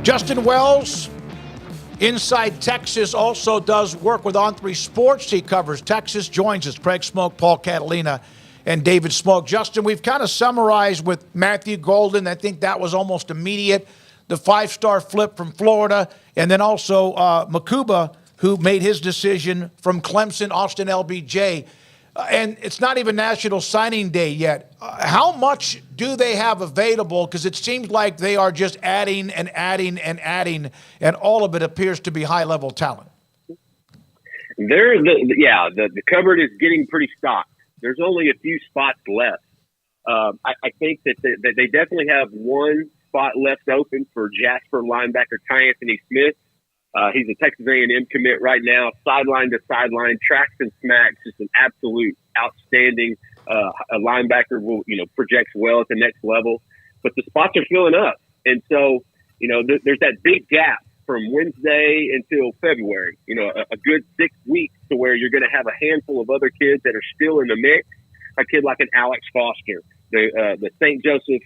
Justin Wells, Inside Texas, also does work with On3 Sports. He covers Texas, joins us. Craig Smoak, Paul Catalina, and David Smoak. Justin, we've kind of summarized with Matthew Golden. I think that was almost immediate. The five-star flip from Florida, and then also Makuba, who made his decision from Clemson, Austin LBJ. And it's not even National Signing Day yet. How much do they have available? Because it seems like they are just adding and adding and adding, and all of it appears to be high-level talent. The cupboard is getting pretty stocked. There's only a few spots left. I think that they definitely have one spot left open for Jasper linebacker Ty Anthony Smith. He's a Texas A&M commit right now, sideline to sideline, tracks and smacks, just an absolute outstanding a linebacker. Will projects well at the next level, but the spots are filling up, and so there's that big gap from Wednesday until February. A good 6 weeks to where you're going to have a handful of other kids that are still in the mix. A kid like an Alex Foster, the St. Joseph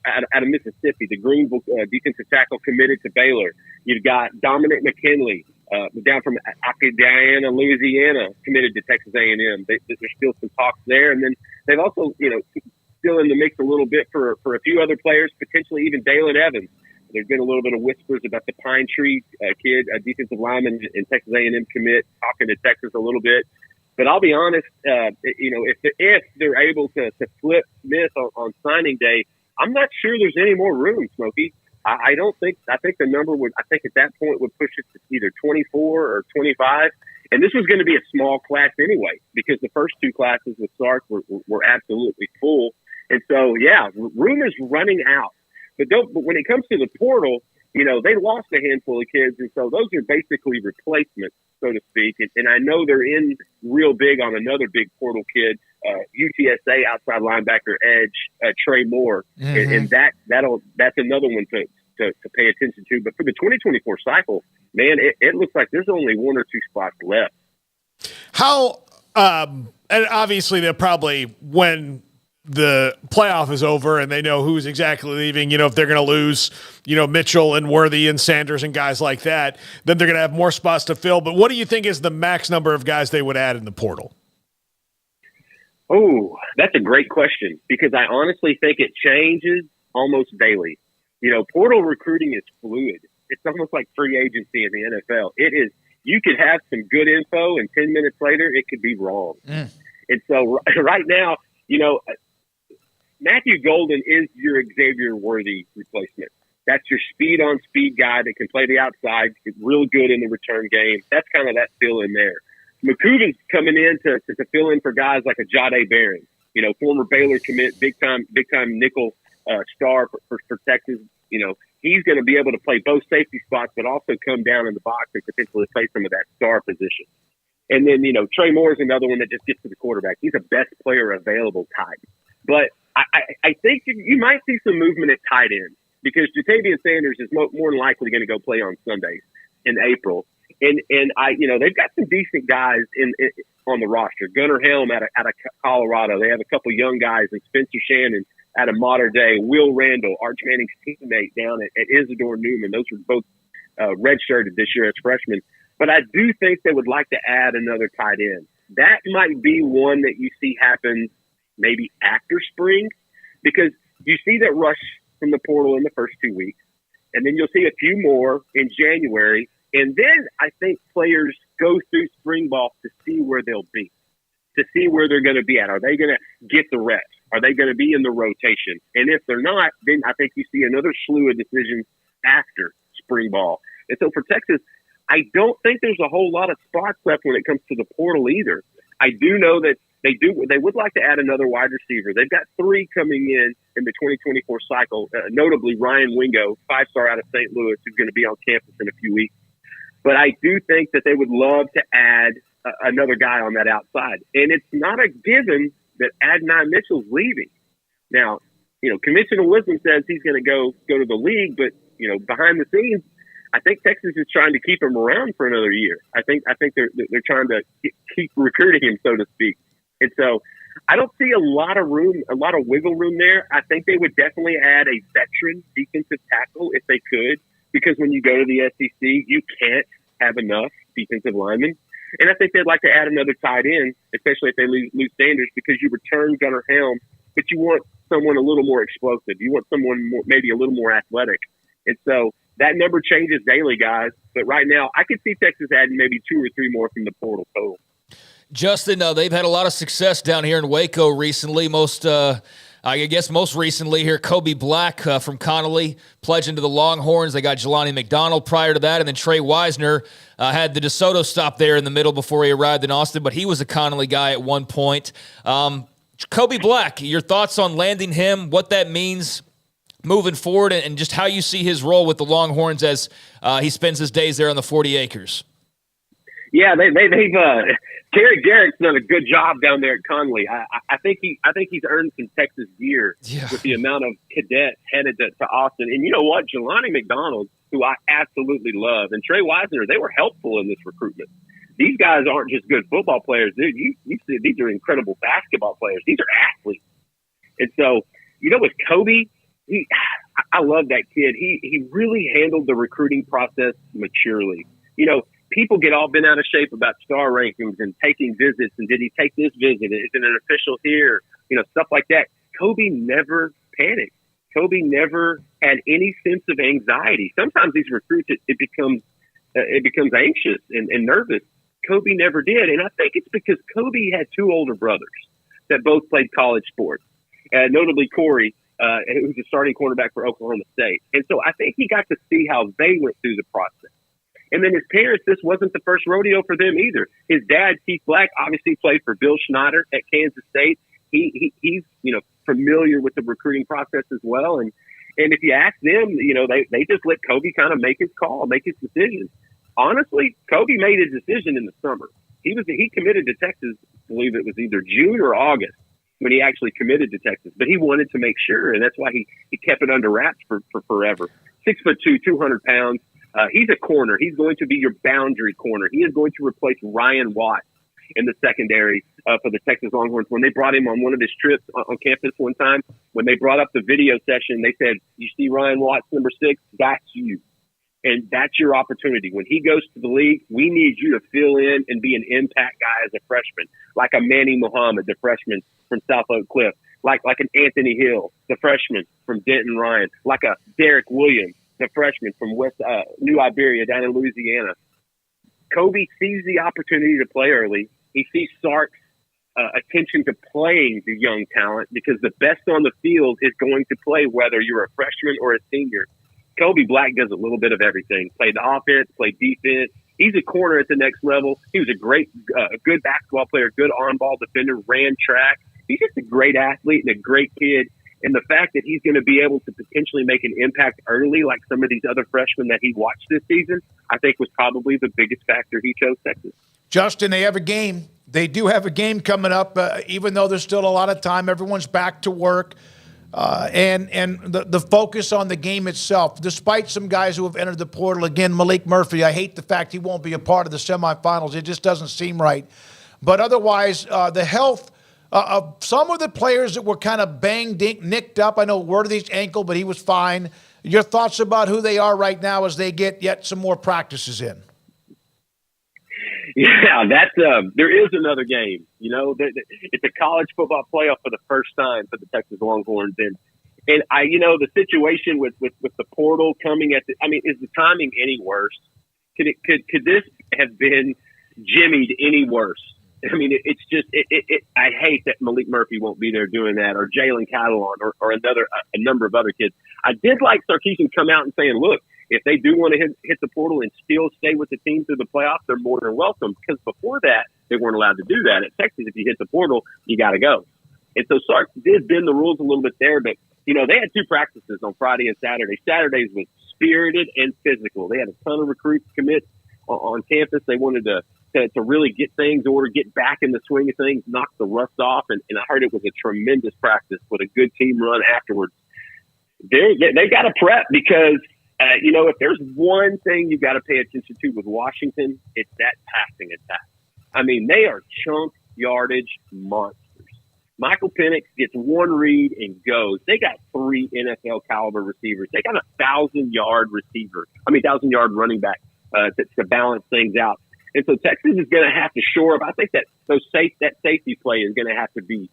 out of Mississippi, the Greenville defensive tackle committed to Baylor. You've got Dominic McKinley down from Acadiana, Louisiana, committed to Texas A&M. There's still some talks there, and then they've also still in the mix a little bit for a few other players, potentially even Dalen Evans. There's been a little bit of whispers about the Pine Tree kid, a defensive lineman and Texas A&M commit, talking to Texas a little bit. But I'll be honest, if they're able to flip Smith on signing day, I'm not sure there's any more room, Smokey. I think the number at that point would push it to either 24 or 25. And this was going to be a small class anyway, because the first two classes with Sark were absolutely full. And so, room is running out. But when it comes to the portal, they lost a handful of kids, and so those are basically replacements, so to speak. And I know they're in real big on another big portal kid, UTSA outside linebacker edge, Trey Moore, and that's another one to pay attention to. But for the 2024 cycle, man, it looks like there's only one or two spots left. How and obviously they're probably when the playoff is over and they know who's exactly leaving, if they're going to lose, Mitchell and Worthy and Sanders and guys like that, then they're going to have more spots to fill. But what do you think is the max number of guys they would add in the portal? Oh, that's a great question, because I honestly think it changes almost daily. Portal recruiting is fluid. It's almost like free agency in the NFL. It is. You could have some good info and 10 minutes later, it could be wrong. And so right now, Matthew Golden is your Xavier Worthy replacement. That's your speed-on-speed guy that can play the outside, real good in the return game. That's kind of that fill in there. McCuben's coming in to fill in for guys like a Jade Barron, former Baylor commit, big-time nickel star for Texas. He's going to be able to play both safety spots, but also come down in the box and potentially play some of that star position. And then, Trey Moore is another one that just gets to the quarterback. He's a best player available type. But I think you might see some movement at tight end, because Jatavian Sanders is more than likely going to go play on Sundays in April. And they've got some decent guys on the roster. Gunnar Helm out of Colorado. They have a couple young guys, and Spencer Shannon out of Mater Dei. Will Randall, Arch Manning's teammate down at Isidore Newman. Those were both redshirted this year as freshmen. But I do think they would like to add another tight end. That might be one that you see happen maybe after spring, because you see that rush from the portal in the first 2 weeks, and then you'll see a few more in January. And then I think players go through spring ball to see where they'll be, to see where they're going to be at. Are they going to get the reps? Are they going to be in the rotation? And if they're not, then I think you see another slew of decisions after spring ball. And so for Texas, I don't think there's a whole lot of spots left when it comes to the portal either. I do know that they would like to add another wide receiver. They've got 3 coming in the 2024 cycle, notably Ryan Wingo, 5-star out of St. Louis, who's going to be on campus in a few weeks. But I do think that they would love to add another guy on that outside. And it's not a given that Adonai Mitchell's leaving. Now, conventional wisdom says he's going to go to the league, but, behind the scenes, I think Texas is trying to keep him around for another year. I think they're trying to keep recruiting him, so to speak. And so I don't see a lot of wiggle room there. I think they would definitely add a veteran defensive tackle if they could. because when you go to the SEC, you can't have enough defensive linemen. And I think they'd like to add another tight end, especially if they lose Sanders, because you return Gunnar Helm, but you want someone a little more explosive. You want someone maybe a little more athletic. And so that number changes daily, guys. But right now, I could see Texas adding maybe 2 or 3 more from the portal total. Justin, they've had a lot of success down here in Waco recently. I guess most recently here, Kobe Black from Connolly pledging to the Longhorns. They got Jelani McDonald prior to that, and then Trey Wisner had the DeSoto stop there in the middle before he arrived in Austin, but he was a Connolly guy at one point. Kobe Black, your thoughts on landing him, what that means moving forward, and just how you see his role with the Longhorns as he spends his days there on the 40 acres. Yeah, they've Terry Garrett's done a good job down there at Conley. I think he's earned some Texas gear with the amount of cadets headed to Austin. And you know what? Jelani McDonald, who I absolutely love, and Trey Wisner, they were helpful in this recruitment. These guys aren't just good football players, dude. You see, these are incredible basketball players. These are athletes. And so, you know, with Kobe, I love that kid. He really handled the recruiting process maturely. You know, people get all bent out of shape about star rankings and taking visits, and did he take this visit? Is it an official here? You know, stuff like that. Kobe never panicked. Kobe never had any sense of anxiety. Sometimes these recruits, it becomes anxious and nervous. Kobe never did, and I think it's because Kobe had 2 older brothers that both played college sports, notably Corey, who was a starting cornerback for Oklahoma State. And so I think he got to see how they went through the process. And then his parents, this wasn't the first rodeo for them either. His dad, Keith Black, obviously played for Bill Schneider at Kansas State. He's familiar with the recruiting process as well. And if you ask them, they just let Kobe kind of make his call, make his decision. Honestly, Kobe made his decision in the summer. He committed to Texas, I believe it was either June or August when he actually committed to Texas. But he wanted to make sure, and that's why he kept it under wraps for forever. 6'2", 200 pounds. He's a corner. He's going to be your boundary corner. He is going to replace Ryan Watts in the secondary for the Texas Longhorns. When they brought him on one of his trips on campus one time, when they brought up the video session, they said, "You see Ryan Watts, number 6? That's you. And that's your opportunity. When he goes to the league, we need you to fill in and be an impact guy as a freshman, like a Manny Muhammad, the freshman from South Oak Cliff, like an Anthony Hill, the freshman from Denton Ryan, like a Derek Williams, the freshman from New Iberia down in Louisiana." Kobe sees the opportunity to play early. He sees Sark's attention to playing the young talent, because the best on the field is going to play whether you're a freshman or a senior. Kobe Black does a little bit of everything. Played the offense, played defense. He's a corner at the next level. He was a good basketball player, good on-ball defender, ran track. He's just a great athlete and a great kid. And the fact that he's going to be able to potentially make an impact early, like some of these other freshmen that he watched this season, I think was probably the biggest factor he chose Texas. Justin, they have a game. They do have a game coming up, even though there's still a lot of time. Everyone's back to work. And the focus on the game itself, despite some guys who have entered the portal. Again, Malik Murphy, I hate the fact he won't be a part of the semifinals. It just doesn't seem right. But otherwise, the health of some of the players that were kind of nicked up. I know Worthy's ankle, but he was fine. Your thoughts about who they are right now as they get yet some more practices in? Yeah, there is another game. It's a college football playoff for the first time for the Texas Longhorns, and the situation with the portal coming is the timing any worse? Could this have been jimmied any worse? It's just I hate that Malik Murphy won't be there doing that, or Jalen Catalon, or a number of other kids. I did like Sarkisian come out and saying, look, if they do want to hit the portal and still stay with the team through the playoffs, they're more than welcome. Because before that, they weren't allowed to do that. At Texas, if you hit the portal, you got to go. And so Sark did bend the rules a little bit there. But, they had 2 practices on Friday and Saturday. Saturdays was spirited and physical. They had a ton of recruits commit on campus. They wanted to really get things ordered, get back in the swing of things, knock the rust off. And I heard it was a tremendous practice with a good team run afterwards. They got to prep because – if there's one thing you got to pay attention to with Washington, it's that passing attack. They are chunk yardage monsters. Michael Penix gets one read and goes. They got 3 NFL caliber receivers. They got 1,000-yard receiver. 1,000-yard running back to balance things out. And so Texas is going to have to shore up. I think that that safety play is going to have to be,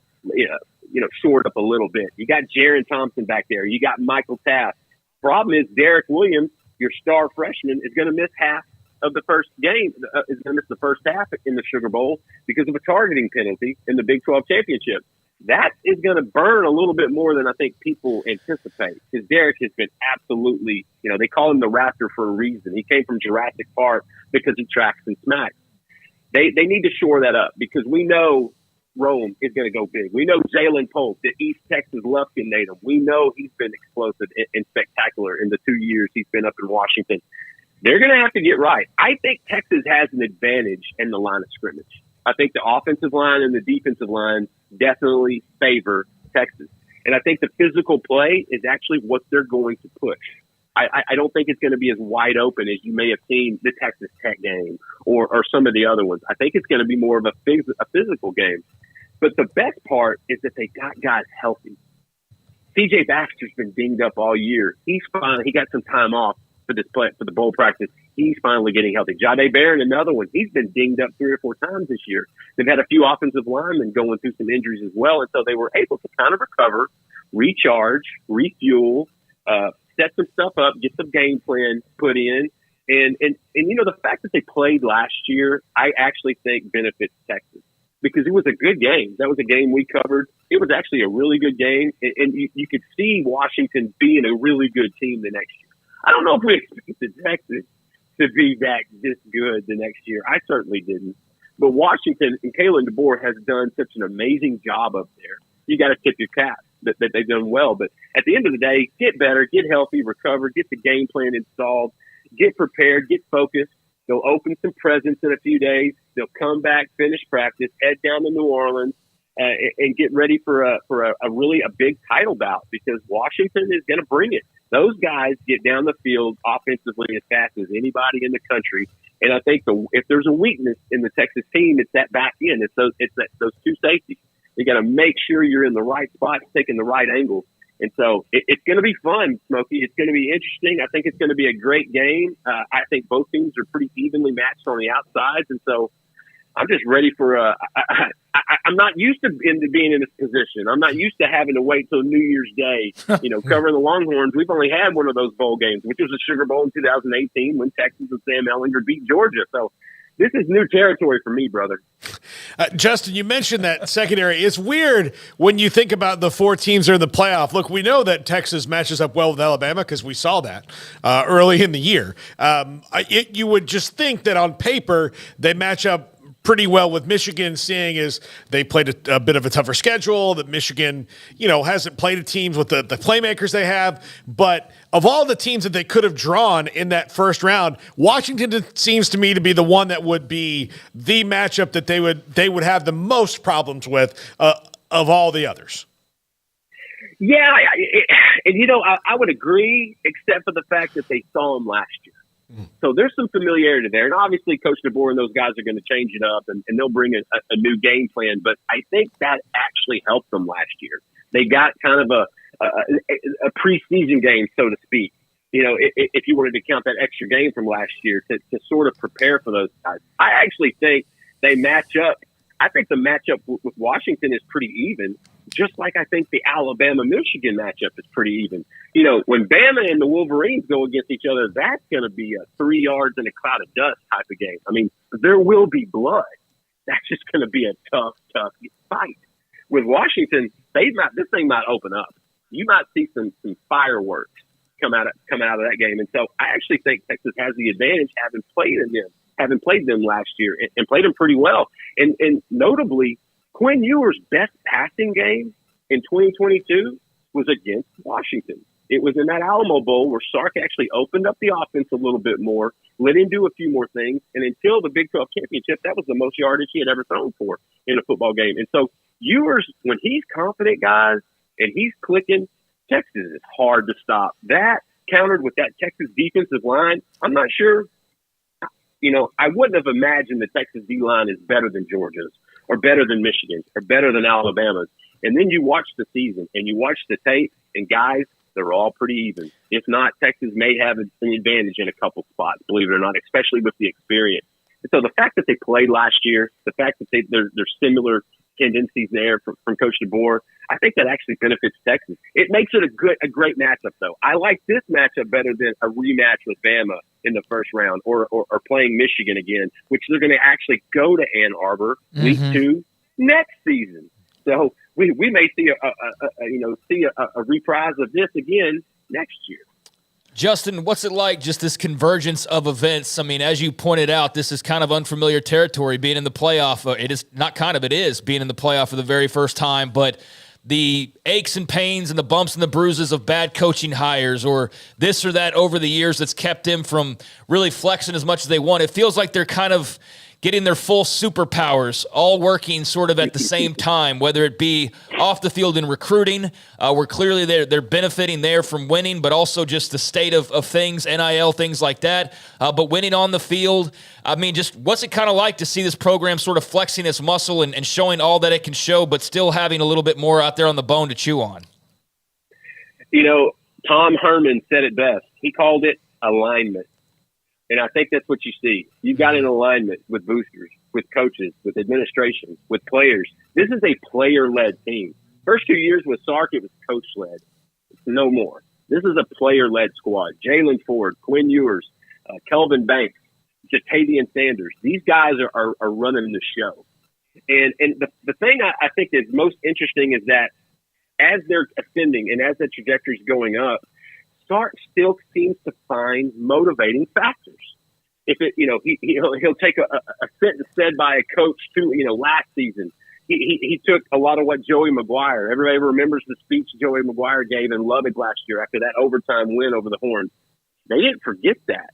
shored up a little bit. You got Jaron Thompson back there. You got Michael Taft. Problem is Derek Williams, your star freshman, is going to miss half of the first game. Is going to miss the first half in the Sugar Bowl because of a targeting penalty in the Big 12 championship. That is going to burn a little bit more than I think people anticipate, because Derek has been absolutely, they call him the Raptor for a reason. He came from Jurassic Park because he tracks and smacks. They need to shore that up, because we know Rome is going to go big. We know Jalen Polk, the East Texas Lufkin native. We know he's been explosive and spectacular in the 2 years he's been up in Washington. They're going to have to get right. I think Texas has an advantage in the line of scrimmage. I think the offensive line and the defensive line definitely favor Texas. And I think the physical play is actually what they're going to push. I don't think it's going to be as wide open as you may have seen the Texas Tech game or some of the other ones. I think it's going to be more of a physical game. But the best part is that they got guys healthy. C.J. Baxter's been dinged up all year. He got some time off for the bowl practice. He's finally getting healthy. Jahdae Barron, another one. He's been dinged up 3 or 4 times this year. They've had a few offensive linemen going through some injuries as well, and so they were able to kind of recover, recharge, refuel, set some stuff up, get some game plan put in. And the fact that they played last year, I actually think benefits Texas, because it was a good game. That was a game we covered. It was actually a really good game, and you could see Washington being a really good team the next year. I don't know if we expected Texas to be this good the next year. I certainly didn't. But Washington and Kalen DeBoer has done such an amazing job up there. You got to tip your cap that they've done well. But at the end of the day, get better, get healthy, recover, get the game plan installed, get prepared, get focused. They'll open some presents in a few days. They'll come back, finish practice, head down to New Orleans, and get ready for a really big title bout, because Washington is going to bring it. Those guys get down the field offensively as fast as anybody in the country. And I think if there's a weakness in the Texas team, it's that back end. It's those 2 safeties. You got to make sure you're in the right spot, taking the right angles. And so it's going to be fun, Smokey. It's going to be interesting. I think it's going to be a great game. I think both teams are pretty evenly matched on the outsides. And so I'm just ready for I'm not used to being in this position. I'm not used to having to wait till New Year's Day, covering the Longhorns. We've only had one of those bowl games, which was the Sugar Bowl in 2018 when Texas and Sam Ehlinger beat Georgia. So this is new territory for me, brother. Justin, you mentioned that secondary. It's weird when you think about the 4 teams that are in the playoff. Look, we know that Texas matches up well with Alabama because we saw that early in the year. You would just think that on paper they match up pretty well with Michigan, seeing as they played a bit of a tougher schedule, that Michigan, hasn't played teams with the playmakers they have. But of all the teams that they could have drawn in that first round, Washington seems to me to be the one that would be the matchup that they would have the most problems with of all the others. Yeah, I would agree, except for the fact that they saw them last year. So there's some familiarity there. And obviously Coach DeBoer and those guys are going to change it up and they'll bring a new game plan. But I think that actually helped them last year. They got kind of a preseason game, so to speak. If you wanted to count that extra game from last year to sort of prepare for those guys. I actually think they match up. I think the matchup with Washington is pretty even, just like I think the Alabama-Michigan matchup is pretty even. When Bama and the Wolverines go against each other, that's going to be a 3 yards in a cloud of dust type of game. I mean, there will be blood. That's just going to be a tough fight. With Washington, this thing might open up. You might see some fireworks come out of that game. And so I actually think Texas has the advantage having played them last year and played them pretty well. And notably, Quinn Ewers' best passing game in 2022 was against Washington. It was in that Alamo Bowl where Sark actually opened up the offense a little bit more, let him do a few more things. And until the Big 12 championship, that was the most yardage he had ever thrown for in a football game. And so Ewers, when he's confident, guys, and he's clicking, Texas is hard to stop. That countered with that Texas defensive line, I'm not sure. I wouldn't have imagined the Texas D-line is better than Georgia's or better than Michigan's or better than Alabama's. And then you watch the season and you watch the tape, and guys, they're all pretty even. If not, Texas may have an advantage in a couple spots, believe it or not, especially with the experience. And so the fact that they played last year, the fact that there's similar tendencies there from Coach DeBoer, I think that actually benefits Texas. It makes it a great matchup, though. I like this matchup better than a rematch with Bama in the first round or playing Michigan again, which they're going to actually go to Ann Arbor week 2 next season. So we may see a reprise of this again next year. Justin, what's it like, just this convergence of events? I mean, as you pointed out, this is kind of unfamiliar territory, being in the playoff. It is being in the playoff for the very first time, but the aches and pains and the bumps and the bruises of bad coaching hires or this or that over the years that's kept them from really flexing as much as they want. It feels like they're kind of getting their full superpowers all working sort of at the same time, whether it be off the field in recruiting, where clearly they're benefiting there from winning, but also just the state of things, NIL, things like that, but winning on the field. I mean, just what's it kind of like to see this program sort of flexing its muscle and showing all that it can show, but still having a little bit more out there on the bone to chew on? You know, Tom Herman said it best. He called it alignment. And I think that's what you see. You've got an alignment with boosters, with coaches, with administration, with players. This is a player-led team. First 2 years with Sark, it was coach-led. It's no more. This is a player-led squad. Jalen Ford, Quinn Ewers, Kelvin Banks, Jatavian Sanders. These guys are running the show. And the thing I think is most interesting is that as they're ascending and as the trajectory is going up, Sark still seems to find motivating factors. If it, he'll take a sentence said by a coach last season. He took a lot of what Joey McGuire. Everybody remembers the speech Joey McGuire gave in Lubbock last year after that overtime win over the Horns. They didn't forget that.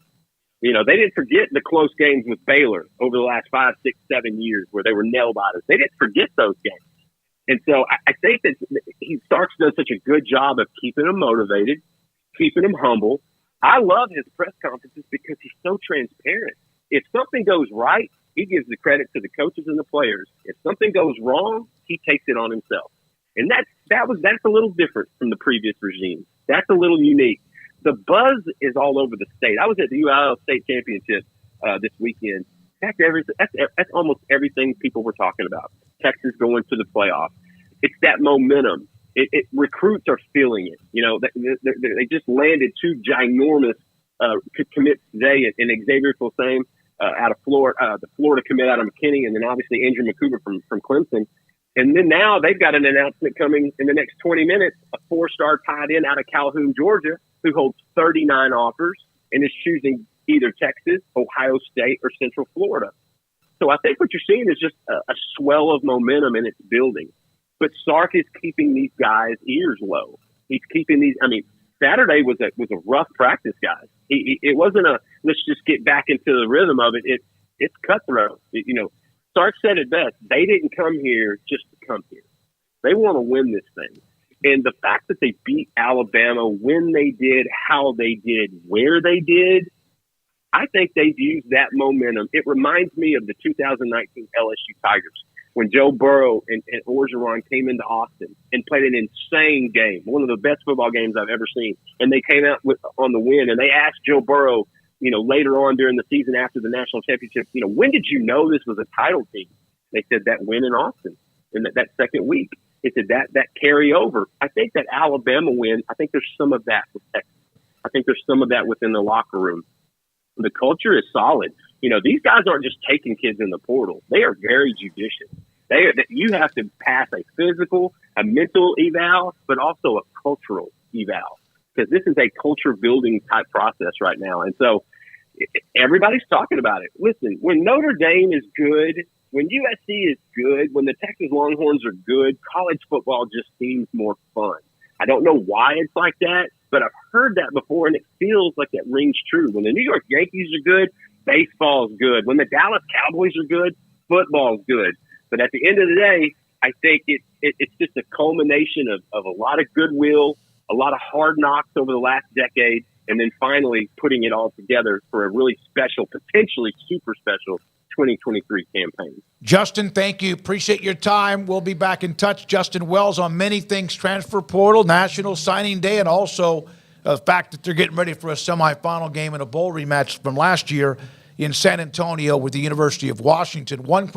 They didn't forget the close games with Baylor over the last 5, 6, 7 years where they were nail-biters. They didn't forget those games. And so I think that Sark's done such a good job of keeping them motivated, keeping him humble. I love his press conferences because he's so transparent. If something goes right, he gives the credit to the coaches and the players. If something goes wrong, he takes it on himself. And that's a little different from the previous regime. That's a little unique. The buzz is all over the state. I was at the UIL State Championship this weekend. That's almost everything people were talking about. Texas going to the playoff. It's that momentum. Recruits are feeling it. They just landed 2 ginormous commits today in Xavier Filsaime out of Florida, the Florida commit out of McKinney, and then obviously Andrew McCougar from Clemson. And then now they've got an announcement coming in the next 20 minutes, a 4-star tight end out of Calhoun, Georgia, who holds 39 offers and is choosing either Texas, Ohio State, or Central Florida. So I think what you're seeing is just a swell of momentum, and it's building. But Sark is keeping these guys' ears low. He's keeping these. I mean, Saturday was a rough practice, guys. It wasn't a let's just get back into the rhythm of it. It's cutthroat. Sark said it best. They didn't come here just to come here. They want to win this thing. And the fact that they beat Alabama when they did, how they did, where they did, I think they've used that momentum. It reminds me of the 2019 LSU Tigers, when Joe Burrow and Orgeron came into Austin and played an insane game, one of the best football games I've ever seen. And they came out on the win, and they asked Joe Burrow, later on during the season after the national championship, when did you know this was a title team? They said that win in Austin in that second week. They said that carryover. I think that Alabama win, I think there's some of that with Texas. I think there's some of that within the locker room. The culture is solid. These guys aren't just taking kids in the portal. They are very judicious. You have to pass a physical, a mental eval, but also a cultural eval, because this is a culture building type process right now. And so everybody's talking about it. Listen, when Notre Dame is good, when USC is good, when the Texas Longhorns are good, college football just seems more fun. I don't know why it's like that, but I've heard that before, and it feels like that rings true. When the New York Yankees are good, baseball's good. When the Dallas Cowboys are good, football's good. But at the end of the day, I think it's just a culmination of a lot of goodwill, a lot of hard knocks over the last decade, and then finally putting it all together for a really special, potentially super special 2023 campaign. Justin, thank you. Appreciate your time. We'll be back in touch. Justin Wells on many things, transfer portal, National Signing Day, and also the fact that they're getting ready for a semifinal game and a bowl rematch from last year in San Antonio with the University of Washington. One quick